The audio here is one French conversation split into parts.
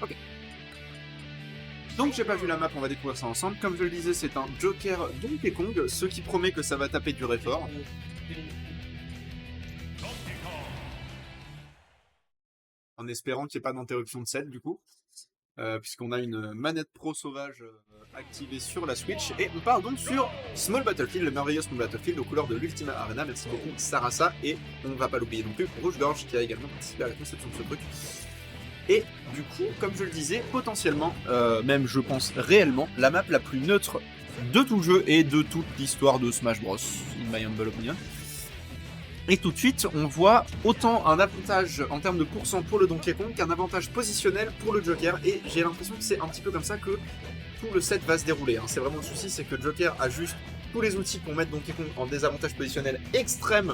Ok. Donc j'ai pas vu la map, on va découvrir ça ensemble. Comme je le disais, c'est un Joker Donkey Kong, ce qui promet que ça va taper du fort. En espérant qu'il n'y ait pas d'interruption de set du coup. Puisqu'on a une manette pro sauvage activée sur la Switch. Et on part donc sur Small Battlefield, le merveilleux Small Battlefield aux couleurs de l'Ultima Arena. Merci beaucoup Sarasa. Et on ne va pas l'oublier non plus, Rouge Gorge qui a également participé à la conception de ce truc. Et du coup, comme je le disais, potentiellement, même je pense réellement, la map la plus neutre de tout le jeu et de toute l'histoire de Smash Bros, in my humble opinion. Et tout de suite, on voit autant un avantage en termes de pourcent pour le Donkey Kong qu'un avantage positionnel pour le Joker. Et j'ai l'impression que c'est un petit peu comme ça que tout le set va se dérouler. C'est vraiment le souci, c'est que Joker a juste tous les outils pour mettre Donkey Kong en désavantage positionnel extrême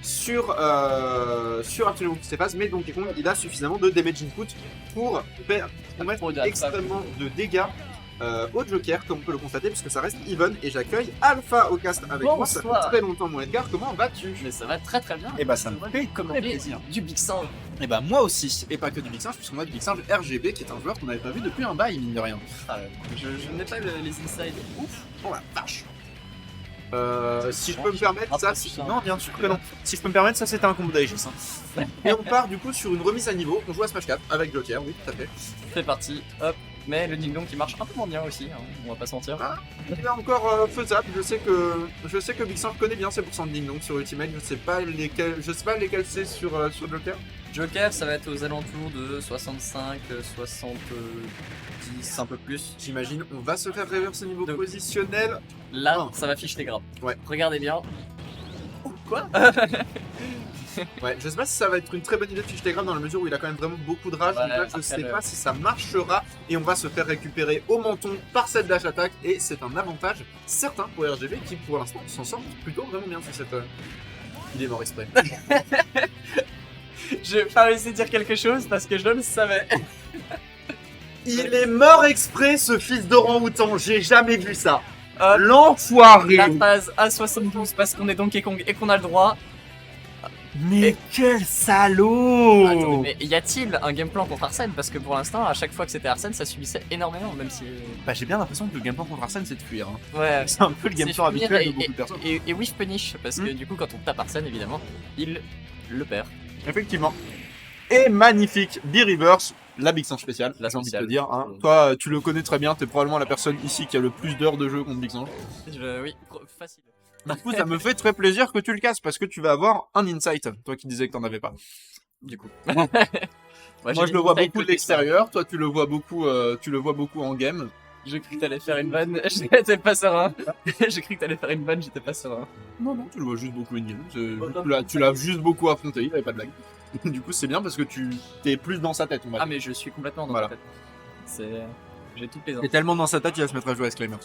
sur absolument toutes ses phases, mais Donkey Kong il a suffisamment de damage input pour mettre extrêmement de dégâts au Joker, comme on peut le constater, puisque ça reste even. Et j'accueille Alpha au cast avec moi. Ça fait très longtemps, mon Edgar. Comment vas-tu? Mais ça va très bien. Et bah ça me fait commenter plaisir. Du Big Singe. Et bah moi aussi, et pas que du Big Singe, puisqu'on a du Big Singe RGB qui est un joueur qu'on n'avait pas vu depuis un bail, mine de rien. Je n'ai pas les insides. Ouf. Oh la vache. Si je peux me permettre, ça, non, bien sûr que non. Si je peux me permettre, ça c'était un combo d'Aegis. Et on part du coup sur une remise à niveau. On joue à Smash 4 avec Joker, oui, tout à fait. C'est parti, hop. Mais le ding-dong qui marche un peu moins bien aussi, on va pas se mentir. Ah, il est encore faisable. Je sais que Big Sam connaît bien ses pourcents de ding-dong sur Ultimate. Je sais pas lesquels c'est sur Joker. Joker, ça va être aux alentours de 65, 70, un peu plus. J'imagine. On va se faire reverse au niveau positionnel. Là, ça va fiche les gras. Ouais. Regardez bien. Quoi? Ouais, je sais pas si ça va être une très bonne idée de fiche grave dans la mesure où il a quand même vraiment beaucoup de rage. Ouais, donc là, je sais pas si ça marchera. Et on va se faire récupérer au menton par cette dash attack. Et c'est un avantage certain pour RGB qui, pour l'instant, s'en sort plutôt vraiment bien sur cette. Il est mort exprès. Je vais pas essayer de dire quelque chose parce que je le savais. Il est mort exprès, ce fils d'orang-outan. J'ai jamais vu ça. L'enfoiré. La phase à 72 parce qu'on est Donkey Kong et qu'on a le droit. Mais quel salaud! Attendez, mais y a-t-il un game plan contre Arsène? Parce que pour l'instant, à chaque fois que c'était Arsène, ça subissait énormément, même si. Bah, j'ai bien l'impression que le game plan contre Arsène, c'est de fuir. Ouais, c'est un peu le game plan habituel de beaucoup de personnes. Et Wish Punish, parce que du coup, quand on tape Arsène, évidemment, il le perd. Effectivement. Et magnifique, B-Reverse, la Big Singe spéciale, j'ai envie de te dire. Hein. Toi, tu le connais très bien, t'es probablement la personne ici qui a le plus d'heures de jeu contre Big Singe. Oui, facile. Du coup, ça me fait très plaisir que tu le casses parce que tu vas avoir un insight, toi qui disais que t'en avais pas. Du coup. Moi, je le vois beaucoup de l'extérieur, toi, tu le vois beaucoup en game. J'ai cru que t'allais faire une vanne, j'étais pas serein. J'ai cru que t'allais faire une vanne, j'étais pas serein. Non, tu le vois juste beaucoup in-game. Tu l'as juste beaucoup affronté, il avait pas de blague. Du coup, c'est bien parce que tu t'es plus dans sa tête, on va dire. Ah, mais je suis complètement dans sa tête. J'ai toutes les infos. Et tellement dans sa tête, il va se mettre à jouer à Exclaimers.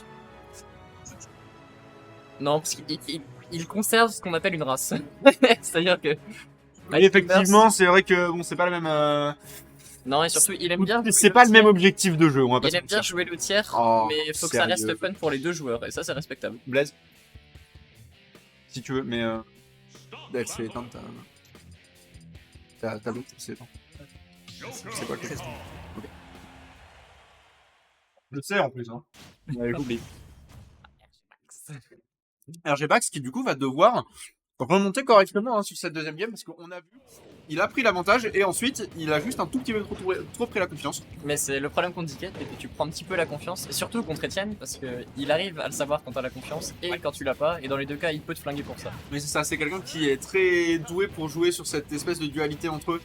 Non, parce qu'il conserve ce qu'on appelle une race. C'est-à-dire que. Oui, effectivement, c'est vrai que bon, c'est pas la même. Non, et surtout, il aime bien. C'est pas le même objectif de jeu, on va pas. Il aime bien jouer le tiers, mais il faut que ça reste fun pour les deux joueurs, et ça, c'est respectable. Blaise, si tu veux, mais. Elle s'est éteinte, t'as l'autre, c'est éteint. C'est quoi le truc? Ok. Je sais en plus, hein. J'oublie. RGBax qui du coup va devoir remonter correctement sur cette deuxième game parce qu'on a vu, il a pris l'avantage et ensuite il a juste un tout petit peu trop pris la confiance. Mais c'est le problème contre Dicket, et que tu prends un petit peu la confiance, et surtout contre Etienne, parce qu'il arrive à le savoir quand t'as la confiance et quand tu l'as pas, et dans les deux cas il peut te flinguer pour ça. Mais c'est ça, c'est quelqu'un qui est très doué pour jouer sur cette espèce de dualité entre eux.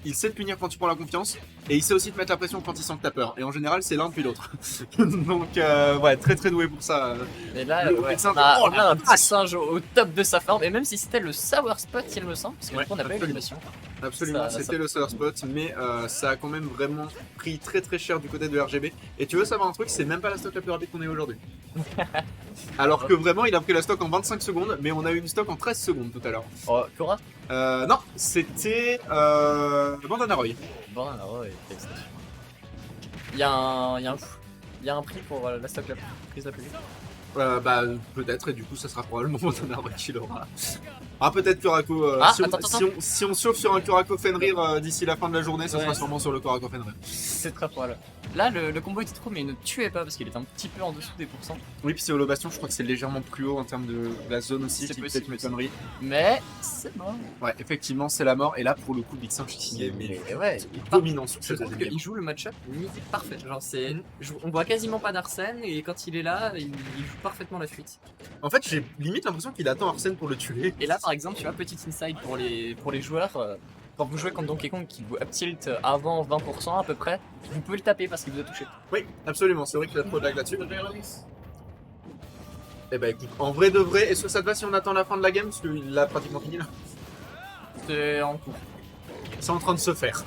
Il sait te punir quand tu prends la confiance et il sait aussi te mettre la pression quand il sent que t'as peur. Et en général, c'est l'un puis l'autre. Donc, ouais, très doué pour ça. Et là, on a un petit singe au top de sa forme. Et même si c'était le sour spot, il me semble, parce que du coup, on n'a pas eu l'animation. Absolument, c'était le sour spot, mais ça a quand même vraiment pris très cher du côté de RGB. Et tu veux savoir un truc, c'est même pas la stock la plus rapide qu'on ait aujourd'hui. Alors que vraiment, il a pris la stock en 25 secondes, mais on a eu une stock en 13 secondes tout à l'heure. Oh, Cora? Non, c'était Bandana Roy. Bandana Roy, félicitations. Il y a un prix pour la stock la prise la plus vite. Bah peut-être, et du coup ça sera probablement Bandana Roy qui l'aura. Ah, peut-être Kurako. Ah, si, on, attends. si on chauffe sur un Kurako Fenrir d'ici la fin de la journée, ce Ouais. sera sûrement sur le Kurako Fenrir. C'est très probable. Là, le combo était trop, mais il ne tuait pas parce qu'il était un petit peu en dessous des pourcents. Oui, puis c'est Holo Bastion, je crois que c'est légèrement plus haut en termes de la zone aussi, C'est qui possible peut-être m'étonnerie. Mais c'est mort. Ouais, effectivement, c'est la mort. Et là, pour le coup, Big Singe qui est ouais, dominant sur je cette trouve deuxième game. qu'il joue le match-up parfait. Genre, on voit quasiment pas d'Arsène et quand il est là, il joue parfaitement la fuite. En fait, j'ai limite l'impression qu'il attend Arsène pour le tuer. Et là, par exemple, tu vois, petit inside pour les joueurs. Quand vous jouez contre Donkey Kong qui vous up tilt avant 20% à peu près, vous pouvez le taper parce qu'il vous a touché. Oui, absolument, c'est vrai qu'il a trop de lag là-dessus. Eh bah écoute, en vrai de vrai, est-ce que ça te va si on attend la fin de la game? Parce qu'il l'a pratiquement fini là. C'est en cours. C'est en train de se faire.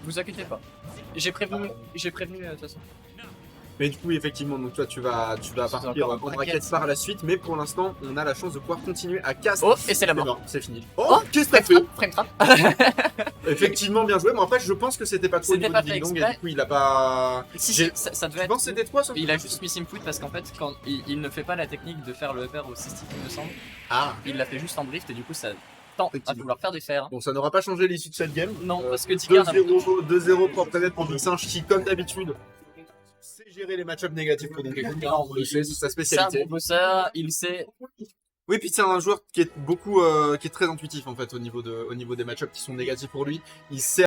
Vous inquiétez pas. J'ai prévenu de toute façon. Mais du coup, effectivement, donc toi tu vas partir encore en en bracket bracket. par la suite, mais pour l'instant, on a la chance de pouvoir continuer à cast. Oh, et c'est la mort. Non, c'est fini. Oh, qu'est-ce que t'as fait? Frame trap. Effectivement, bien joué, mais en fait, je pense que c'était pas trop au C'était niveau pas du fait Ding Dong, et exprès. du coup, il a pas. Si, J'ai- ça devait Tu être. penses que c'était toi ça? Il a juste mis Simfoot parce qu'en fait, quand il ne fait pas la technique de faire le upper au 60, il me semble, Ah, il l'a fait juste en drift et du coup, ça tend à Effectivement. vouloir faire des fers. bon, ça n'aura pas changé l'issue de cette game. Non, parce que Tigger n'a 2-0 propre net pour Big Singe qui, comme d'habitude, sait gérer les match-ups négatifs pour Donkey Kong. On le sait, c'est sa ça, spécialité. mon bosseur, il sait. Oui, puis c'est un joueur qui est beaucoup, qui est très intuitif en fait au niveau des match-ups qui sont négatifs pour lui. Il sait